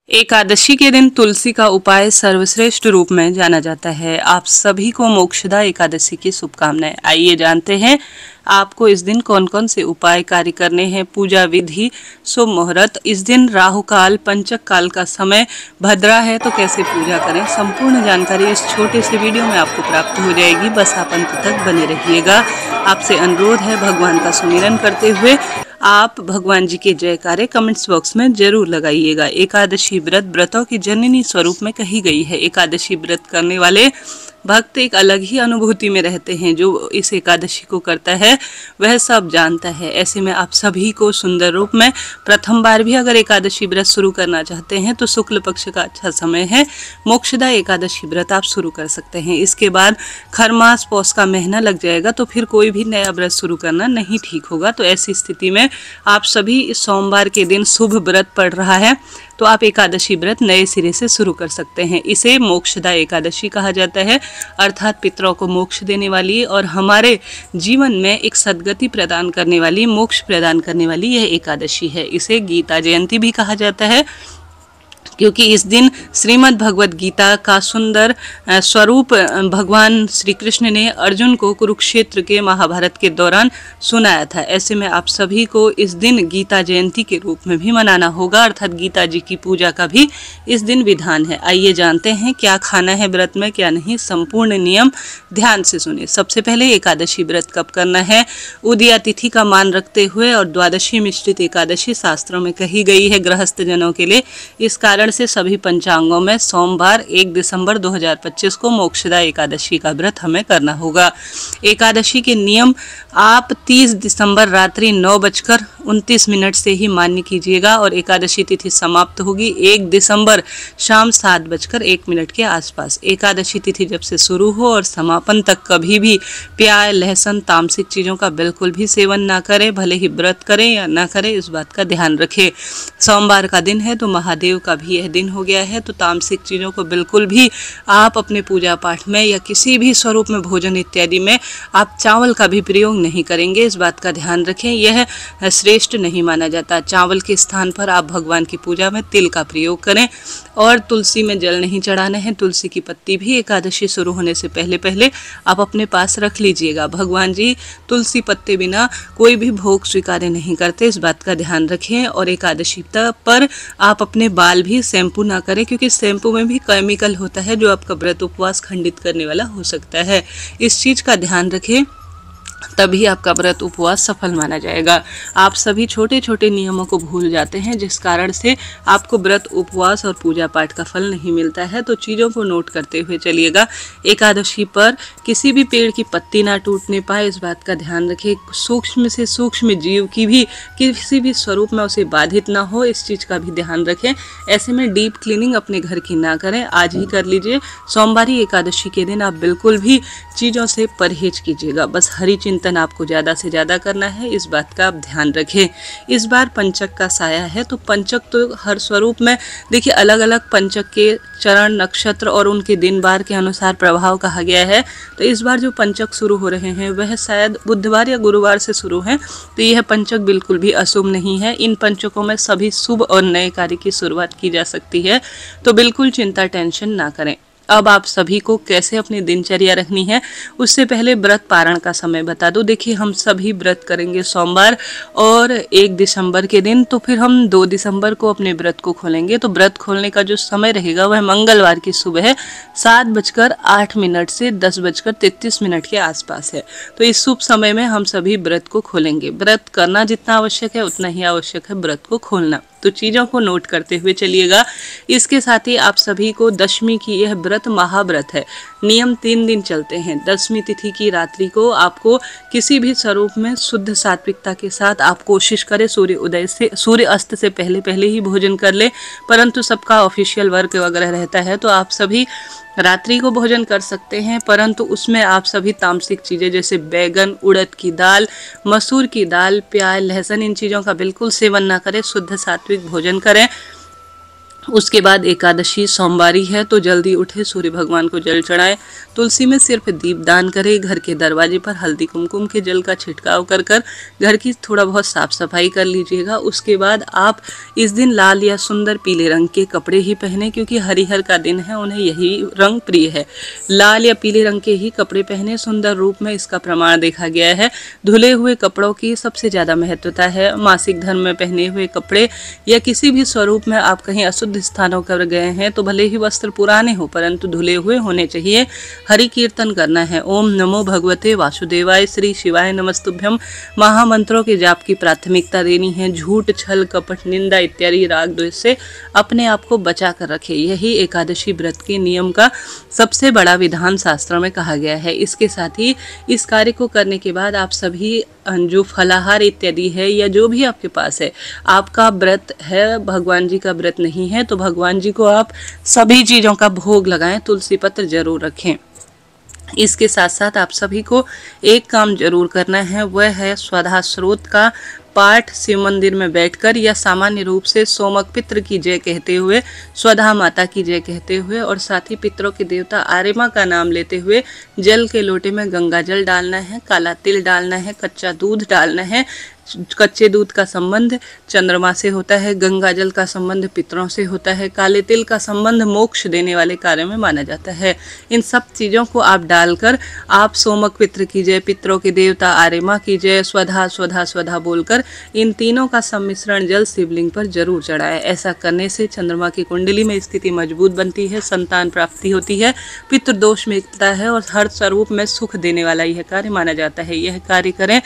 एकादशी के दिन तुलसी का उपाय सर्वश्रेष्ठ रूप में जाना जाता है। आप सभी को मोक्षदा एकादशी की शुभकामनाएं। आइए जानते हैं आपको इस दिन कौन कौन से उपाय कार्य करने हैं। पूजा विधि, शुभ मुहूर्त। इस दिन राहु काल, पंचक काल का समय भद्रा है, तो कैसे पूजा करें, संपूर्ण जानकारी इस छोटे से वीडियो में आपको प्राप्त हो जाएगी। बस आप अंत तक बने रहिएगा। आपसे अनुरोध है, भगवान का सुमिरन करते हुए आप भगवान जी के जयकारे कमेंट्स बॉक्स में जरूर लगाइएगा। एकादशी व्रतों की जननी स्वरूप में कही गई है। एकादशी व्रत करने वाले भक्त एक अलग ही अनुभूति में रहते हैं। जो इस एकादशी को करता है वह सब जानता है। ऐसे में आप सभी को सुंदर रूप में प्रथम बार भी अगर एकादशी व्रत शुरू करना चाहते हैं तो शुक्ल पक्ष का अच्छा समय है। मोक्षदा एकादशी व्रत आप शुरू कर सकते हैं। इसके बाद खरमास पौष का महीना लग जाएगा तो फिर कोई भी नया व्रत शुरू करना नहीं ठीक होगा। तो ऐसी स्थिति में आप सभी इस सोमवार के दिन शुभ व्रत पड़ रहा है तो आप एकादशी व्रत नए सिरे से शुरू कर सकते हैं। इसे मोक्षदा एकादशी कहा जाता है, अर्थात पितरों को मोक्ष देने वाली और हमारे जीवन में एक सद्गति प्रदान करने वाली, मोक्ष प्रदान करने वाली यह एकादशी है। इसे गीता जयंती भी कहा जाता है क्योंकि इस दिन श्रीमद् भगवद गीता का सुंदर स्वरूप भगवान श्री कृष्ण ने अर्जुन को कुरुक्षेत्र के महाभारत के दौरान सुनाया था। ऐसे में आप सभी को इस दिन गीता जयंती के रूप में भी मनाना होगा, अर्थात गीता जी की पूजा का भी इस दिन विधान है। आइए जानते हैं क्या खाना है व्रत में, क्या नहीं। संपूर्ण नियम ध्यान से सुने। सबसे पहले एकादशी व्रत कब करना है, उदया तिथि का मान रखते हुए और द्वादशी मिश्रित एकादशी शास्त्रों में कही गई है गृहस्थ जनों के लिए। इस कारण से सभी पंचांगों में सोमवार 1 दिसंबर 2025 को मोक्षदा एकादशी का व्रत हमें करना होगा। एकादशी के नियम आप 30 दिसंबर रात्रि 9:29 से ही मान्य कीजिएगा और एकादशी तिथि समाप्त होगी 1 दिसंबर शाम 7:01 के आसपास। एकादशी तिथि जब से शुरू हो और समापन तक कभी भी प्याज, लहसुन, तामसिक चीज़ों का बिल्कुल भी सेवन ना करें। भले ही व्रत करें या ना करें, इस बात का ध्यान रखें। सोमवार का दिन है तो महादेव का भी यह दिन हो गया है, तो तामसिक चीज़ों को बिल्कुल भी आप अपने पूजा पाठ में या किसी भी स्वरूप में भोजन इत्यादि में आप चावल का भी प्रयोग नहीं करेंगे। इस बात का ध्यान रखें, यह श्रेष्ठ नहीं माना जाता। चावल के स्थान पर आप भगवान की पूजा में तिल का प्रयोग करें और तुलसी में जल नहीं चढ़ाना है। तुलसी की पत्ती भी एकादशी शुरू होने से पहले पहले आप अपने पास रख लीजिएगा। भगवान जी तुलसी पत्ते बिना कोई भी भोग स्वीकार नहीं करते, इस बात का ध्यान रखें। और एकादशी पर आप अपने बाल भी शैम्पू ना करें क्योंकि शैम्पू में भी केमिकल होता है जो आपका व्रत उपवास खंडित करने वाला हो सकता है। इस चीज़ का ध्यान रखें, तभी आपका व्रत उपवास सफल माना जाएगा। आप सभी छोटे छोटे नियमों को भूल जाते हैं जिस कारण से आपको व्रत उपवास और पूजा पाठ का फल नहीं मिलता है। तो चीज़ों को नोट करते हुए चलिएगा। एकादशी पर किसी भी पेड़ की पत्ती ना टूटने पाए, इस बात का ध्यान रखें। सूक्ष्म से सूक्ष्म जीव की भी किसी भी स्वरूप में उसे बाधित ना हो, इस चीज़ का भी ध्यान रखें। ऐसे में डीप क्लीनिंग अपने घर की ना करें, आज ही कर लीजिए। सोमवारी एकादशी के दिन आप बिल्कुल भी चीज़ों से परहेज कीजिएगा। बस हरि चिंतन आपको ज़्यादा से ज़्यादा करना है, इस बात का आप ध्यान रखें। इस बार पंचक का साया है तो पंचक तो हर स्वरूप में देखिए अलग अलग पंचक के चरण, नक्षत्र और उनके दिन बार के अनुसार प्रभाव कहा गया है। तो इस बार जो पंचक शुरू हो रहे हैं वह शायद बुधवार या गुरुवार से शुरू हैं, तो यह पंचक बिल्कुल भी अशुभ नहीं है। इन पंचकों में सभी शुभ और नए कार्य की शुरुआत की जा सकती है, तो बिल्कुल चिंता टेंशन ना करें। अब आप सभी को कैसे अपनी दिनचर्या रखनी है उससे पहले व्रत पारण का समय बता दो। देखिए हम सभी व्रत करेंगे सोमवार और 1 दिसंबर के दिन, तो फिर हम 2 दिसंबर को अपने व्रत को खोलेंगे। तो व्रत खोलने का जो समय रहेगा वह मंगलवार की सुबह 7:08 से 10:33 के आसपास है। तो इस शुभ समय में हम सभी व्रत को खोलेंगे। व्रत करना जितना आवश्यक है उतना ही आवश्यक है व्रत को खोलना, तो चीज़ों को नोट करते हुए चलिएगा। इसके साथ ही आप सभी को दशमी की यह व्रत महाव्रत है। नियम 3 दिन चलते हैं। दशमी तिथि की रात्रि को आपको किसी भी स्वरूप में शुद्ध सात्विकता के साथ आप कोशिश करें सूर्य अस्त से पहले पहले ही भोजन कर ले, परंतु सबका ऑफिशियल वर्क वगैरह रहता है तो आप सभी रात्रि को भोजन कर सकते हैं, परंतु उसमें आप सभी तामसिक चीज़ें जैसे बैगन, उड़द की दाल, मसूर की दाल, प्याज, लहसुन, इन चीज़ों का बिल्कुल सेवन ना करें। शुद्ध सात्विक भोजन करें उसके बाद एकादशी सोमवारी है तो जल्दी उठे, सूर्य भगवान को जल चढ़ाएं, तुलसी में सिर्फ दीपदान करें, घर के दरवाजे पर हल्दी कुमकुम के जल का छिड़काव कर कर घर की थोड़ा बहुत साफ सफाई कर लीजिएगा। उसके बाद आप इस दिन लाल या सुंदर पीले रंग के कपड़े ही पहने, क्योंकि हरिहर का दिन है, उन्हें यही रंग प्रिय है। लाल या पीले रंग के ही कपड़े पहने, सुंदर रूप में इसका प्रमाण देखा गया है। धुले हुए कपड़ों की सबसे ज्यादा महत्वता है। मासिक धर्म में पहने हुए कपड़े या किसी भी स्वरूप में आप कहीं अशुद्ध स्थानों पर गए हैं तो भले ही वस्त्र पुराने हो परंतु धुले हुए होने चाहिए। हरि कीर्तन करना है। ओम नमो भगवते वासुदेवाय, श्री शिवाय नमस्तुभ्यम महामंत्रों के जाप की प्राथमिकता देनी है। झूठ, छल, कपट, निंदा इत्यादि राग द्वेष से अपने आप को बचा कर रखे। यही एकादशी व्रत के नियम का सबसे बड़ा विधान शास्त्रों में कहा गया है। इसके साथ ही इस कार्य को करने के बाद आप सभी जो फलाहार इत्यादि है या जो भी आपके पास है, आपका व्रत है, भगवान जी का व्रत नहीं है, तो भगवान जी को आप सभी चीज़ों का भोग लगाएं, तुलसी पत्र जरूर रखें। इसके साथ साथ आप सभी को एक काम जरूर करना है, वह है स्वधा स्रोत का पाठ शिव मंदिर में बैठकर या सामान्य रूप से सोमक पित्र की जय कहते हुए, स्वधा माता की जय कहते हुए और साथ ही पितरों के देवता आर्यमा का नाम लेते हुए जल के लोटे में गंगा जल डालना है, काला तिल डालना है, कच्चा दूध डालना है। कच्चे दूध का संबंध चंद्रमा से होता है, गंगा जल का संबंध पितरों से होता है, काले तिल का संबंध मोक्ष देने वाले कार्य में माना जाता है। इन सब चीज़ों को आप डालकर आप सोमक पित्र की जय, पितरों के देवता आर्यमा की जय, स्वधा स्वधा स्वधा बोलकर इन तीनों का सम्मिश्रण जल शिवलिंग पर जरूर चढ़ाएं। ऐसा करने से चंद्रमा की कुंडली में स्थिति मजबूत बनती है, संतान प्राप्ति होती है, पितृदोष मिटता है और हर स्वरूप में सुख देने वाला यह कार्य माना जाता है। यह कार्य करें।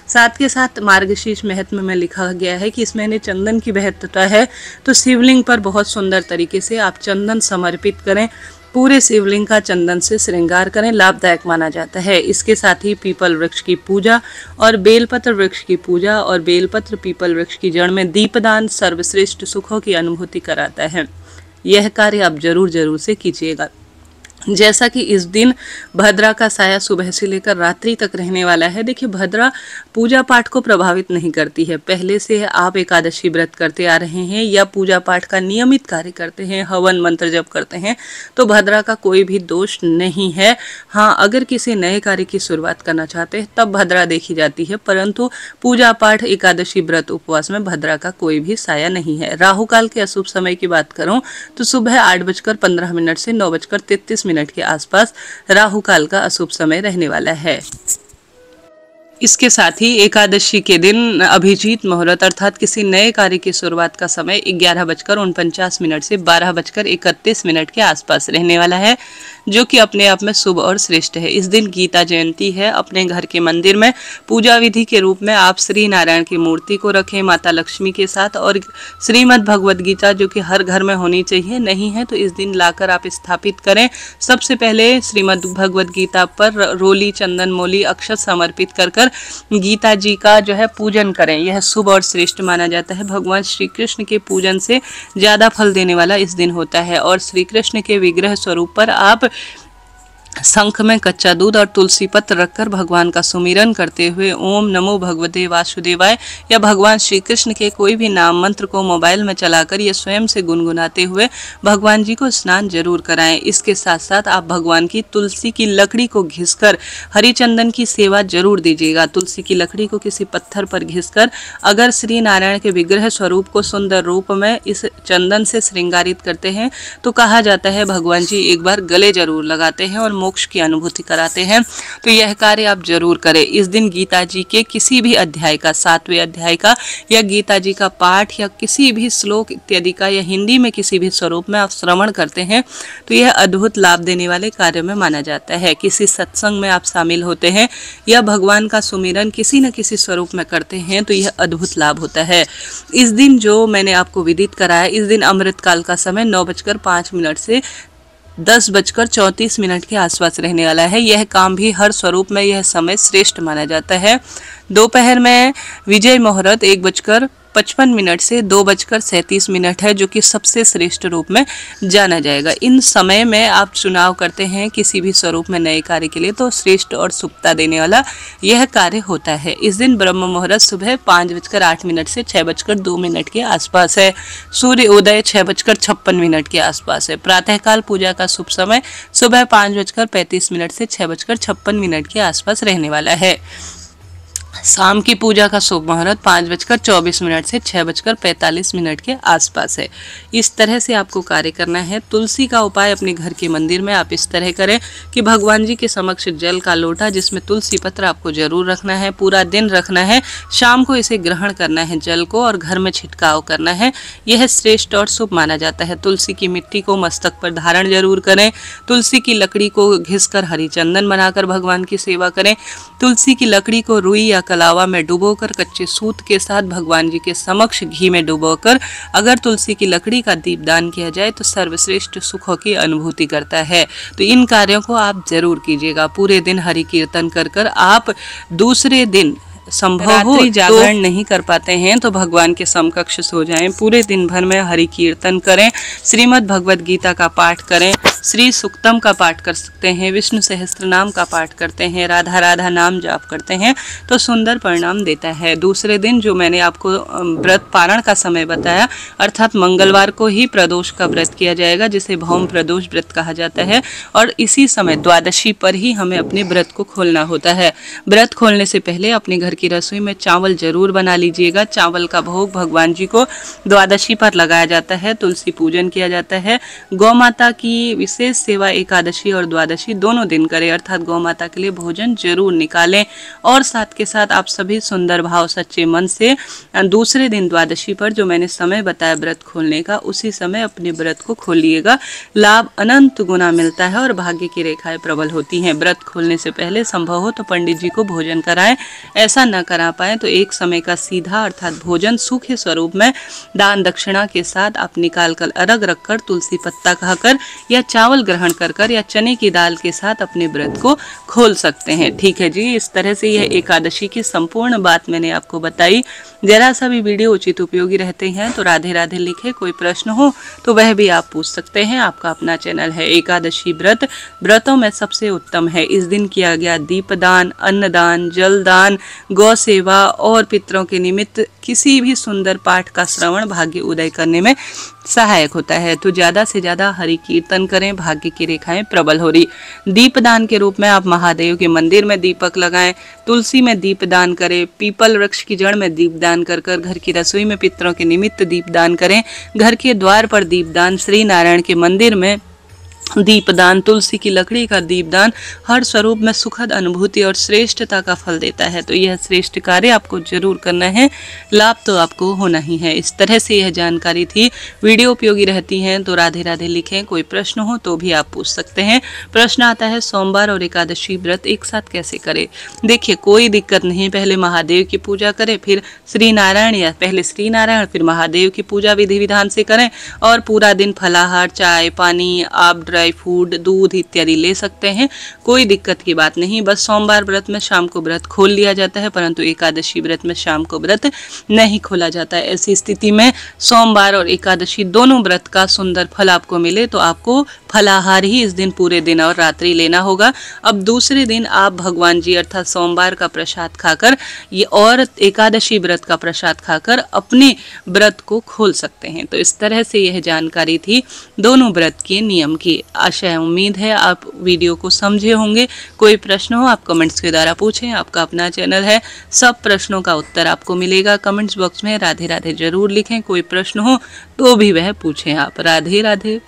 साथ के साथ मार्गशीर्ष महत्व में लिखा गया है कि इस महीने चंदन की महत्वता है, तो शिवलिंग पर बहुत सुंदर तरीके से आप चंदन समर्पित करें, पूरे शिवलिंग का चंदन से श्रृंगार करें, लाभदायक माना जाता है। इसके साथ ही पीपल वृक्ष की पूजा और बेलपत्र वृक्ष की पूजा और बेलपत्र पीपल वृक्ष की जड़ में दीपदान सर्वश्रेष्ठ सुखों की अनुभूति कराता है। यह कार्य आप जरूर से कीजिएगा। जैसा कि इस दिन भद्रा का साया सुबह से लेकर रात्रि तक रहने वाला है। देखिए, भद्रा पूजा पाठ को प्रभावित नहीं करती है। पहले से आप एकादशी व्रत करते आ रहे हैं या पूजा पाठ का नियमित कार्य करते हैं, हवन मंत्र जप करते हैं, तो भद्रा का कोई भी दोष नहीं है। हाँ, अगर किसी नए कार्य की शुरुआत करना चाहते हैं तब भद्रा देखी जाती है, परंतु पूजा पाठ, एकादशी व्रत, उपवास में भद्रा का कोई भी साया नहीं है। राहु काल के अशुभ समय की बात करूं तो सुबह 8:15 से 9:33 के आसपास राहु काल का अशुभ समय रहने वाला है। इसके साथ ही एकादशी के दिन अभिजीत मुहूर्त अर्थात किसी नए कार्य की शुरुआत का समय 11:49 से 12:31 के आसपास रहने वाला है, जो कि अपने आप में शुभ और श्रेष्ठ है। इस दिन गीता जयंती है। अपने घर के मंदिर में पूजा विधि के रूप में आप श्री नारायण की मूर्ति को रखें माता लक्ष्मी के साथ, और श्रीमद् भगवद गीता जो कि हर घर में होनी चाहिए, नहीं है तो इस दिन लाकर आप स्थापित करें। सबसे पहले श्रीमद् भगवद गीता पर रोली, चंदन, मोली, अक्षत समर्पित कर गीता जी का जो है पूजन करें। यह शुभ और श्रेष्ठ माना जाता है। भगवान श्री कृष्ण के पूजन से ज्यादा फल देने वाला इस दिन होता है। और श्री कृष्ण के विग्रह स्वरूप पर आप शंख में कच्चा दूध और तुलसी पत्र रखकर भगवान का सुमिरन करते हुए ओम नमो भगवते वासुदेवाय या भगवान श्री कृष्ण के कोई भी नाम मंत्र को मोबाइल में चलाकर या स्वयं से गुनगुनाते हुए भगवान जी को स्नान जरूर कराएं। इसके साथ साथ आप भगवान की तुलसी की लकड़ी को घिसकर हरिचंदन की सेवा जरूर दीजिएगा। तुलसी की लकड़ी को किसी पत्थर पर घिसकर अगर श्री नारायण के विग्रह स्वरूप को सुंदर रूप में इस चंदन से श्रृंगारित करते हैं तो कहा जाता है भगवान जी एक बार गले जरूर लगाते हैं और मोक्ष की अनुभूति कराते हैं। तो यह कार्य आप जरूर करें। इस दिन गीता जी के किसी भी अध्याय का, 7वें अध्याय का या गीता जी का पाठ या किसी भी श्लोक इत्यादि का या हिंदी में किसी भी स्वरूप में आप श्रवण करते हैं तो यह अद्भुत लाभ देने वाले कार्य में माना जाता है। किसी सत्संग में आप शामिल होते हैं या भगवान का सुमिरन किसी न किसी स्वरूप में करते हैं तो यह अद्भुत लाभ होता है। इस दिन जो मैंने आपको विदित कराया, इस दिन अमृत काल का समय 9:05 से 10:34 के आसपास रहने वाला है। यह काम भी हर स्वरूप में यह समय श्रेष्ठ माना जाता है। दोपहर में विजय मुहूर्त 2:55 से 2:37 है, जो कि सबसे श्रेष्ठ रूप में जाना जाएगा। इन समय में आप चुनाव करते हैं किसी भी स्वरूप में नए कार्य के लिए तो श्रेष्ठ और शुभता देने वाला यह कार्य होता है। इस दिन ब्रह्म मुहूर्त सुबह 5:08 से 6:02 के आसपास है। सूर्य उदय 6:56 के आसपास है। प्रातःकाल पूजा का शुभ समय सुबह 5:35 से 6:56 के आसपास रहने वाला है। शाम की पूजा का शुभ मुहूर्त 5:24 से 6:45 के आसपास है। इस तरह से आपको कार्य करना है। तुलसी का उपाय अपने घर के मंदिर में आप इस तरह करें कि भगवान जी के समक्ष जल का लोटा जिसमें तुलसी पत्र आपको जरूर रखना है, पूरा दिन रखना है, शाम को इसे ग्रहण करना है जल को और घर में छिड़काव करना है। यह श्रेष्ठ और शुभ माना जाता है। तुलसी की मिट्टी को मस्तक पर धारण जरूर करें। तुलसी की लकड़ी को घिसकर हरी चंदन बनाकर भगवान की सेवा करें। तुलसी की लकड़ी को रुई या कलावा में डुबोकर कच्चे सूत के साथ भगवान जी के समक्ष घी में डुबोकर अगर तुलसी की लकड़ी का दीपदान किया जाए तो सर्वश्रेष्ठ सुखों की अनुभूति करता है। तो इन कार्यों को आप जरूर कीजिएगा। पूरे दिन हरि कीर्तन कर आप दूसरे दिन संभव हो जागरण नहीं कर पाते हैं तो भगवान के समकक्ष सो जाएं। पूरे दिन भर में हरि कीर्तन करें, श्रीमद् भगवद गीता का पाठ करें, श्री सुक्तम का पाठ कर सकते हैं, विष्णु सहस्त्र नाम का पाठ करते हैं, राधा राधा नाम जाप करते हैं तो सुंदर परिणाम देता है। दूसरे दिन जो मैंने आपको व्रत पारण का समय बताया अर्थात मंगलवार को ही प्रदोष का व्रत किया जाएगा जिसे भौम प्रदोष व्रत कहा जाता है और इसी समय द्वादशी पर ही हमें अपने व्रत को खोलना होता है। व्रत खोलने से पहले अपने घर की रसोई में चावल जरूर बना लीजिएगा। चावल का भोग भगवान जी को द्वादशी पर लगाया जाता है। तुलसी पूजन किया जाता है। गौ माता की विशेष सेवा एकादशी और द्वादशी दोनों दिन करें अर्थात गौ माता के लिए भोजन जरूर निकालें और साथ के साथ आप सभी सुंदर भाव सच्चे मन से दूसरे दिन द्वादशी पर जो मैंने समय बताया व्रत खोलने का उसी समय अपने व्रत को खोलिएगा। लाभ अनंत गुना मिलता है और भाग्य की रेखाएं प्रबल होती हैं। व्रत खोलने से पहले संभव हो तो पंडित जी को भोजन कराएं। ऐसा न करा पाए तो एक समय का सीधा अर्थात भोजन सूखे स्वरूप में दान दक्षिणा के साथ आप निकाल कर अर्घ रखकर तुलसी पत्ता खाकर या चावल ग्रहण कर या चने की दाल के साथ अपने व्रत को खोल सकते हैं। ठीक है जी, इस तरह से यह एकादशी की संपूर्ण बात मैंने आपको बताई। जरा सा भी वीडियो उचित उपयोगी रहते हैं तो राधे राधे लिखे। कोई प्रश्न हो तो वह भी आप पूछ सकते हैं। आपका अपना चैनल है। एकादशी व्रत व्रतों में सबसे उत्तम है। इस दिन किया गया दीपदान, अन्नदान, जलदान, गौ सेवा और पितरों के निमित्त किसी भी सुंदर पाठ का श्रवण भाग्य उदय करने में सहायक होता है। तो ज्यादा से ज्यादा हरि कीर्तन करें, भाग्य की रेखाएं प्रबल हो रही। दीपदान के रूप में आप महादेव के मंदिर में दीपक लगाएं, तुलसी में दीपदान करें, पीपल वृक्ष की जड़ में दीपदान कर घर की रसोई में पितरों के निमित्त दीपदान करें, घर के द्वार पर दीपदान, श्री नारायण के मंदिर में दीपदान, तुलसी की लकड़ी का दीपदान हर स्वरूप में सुखद अनुभूति और श्रेष्ठता का फल देता है। तो यह श्रेष्ठ कार्य आपको जरूर करना है। लाभ तो आपको होना ही है। इस तरह से यह जानकारी थी। वीडियो उपयोगी रहती हैं तो राधे राधे लिखें। कोई प्रश्न हो तो भी आप पूछ सकते हैं। प्रश्न आता है सोमवार और एकादशी व्रत एक साथ कैसे करें। देखिए कोई दिक्कत नहीं। पहले महादेव की पूजा करें, फिर श्री नारायण या पहले श्री नारायण फिर महादेव की पूजा विधि विधान से करें और पूरा दिन फलाहार, चाय पानी, आप ड्राई फ्रूट, दूध इत्यादि ले सकते हैं। कोई दिक्कत की बात नहीं। बस सोमवार व्रत में शाम को व्रत खोल लिया जाता है परंतु एकादशी व्रत में शाम को व्रत नहीं खोला जाता है। ऐसी स्थिति में सोमवार और एकादशी दोनों व्रत का सुंदर फल आपको मिले तो आपको फलाहार ही इस दिन पूरे दिन और रात्रि लेना होगा। अब दूसरे दिन आप भगवान जी अर्थात सोमवार का प्रसाद खाकर ये और एकादशी व्रत का प्रसाद खाकर अपने व्रत को खोल सकते हैं। तो इस तरह से यह जानकारी थी दोनों व्रत के नियम की। आशा है, उम्मीद है आप वीडियो को समझे होंगे। कोई प्रश्न हो आप कमेंट्स के द्वारा पूछें। आपका अपना चैनल है, सब प्रश्नों का उत्तर आपको मिलेगा। कमेंट्स बॉक्स में राधे राधे जरूर लिखें। कोई प्रश्न हो तो भी वह पूछें आप। राधे राधे।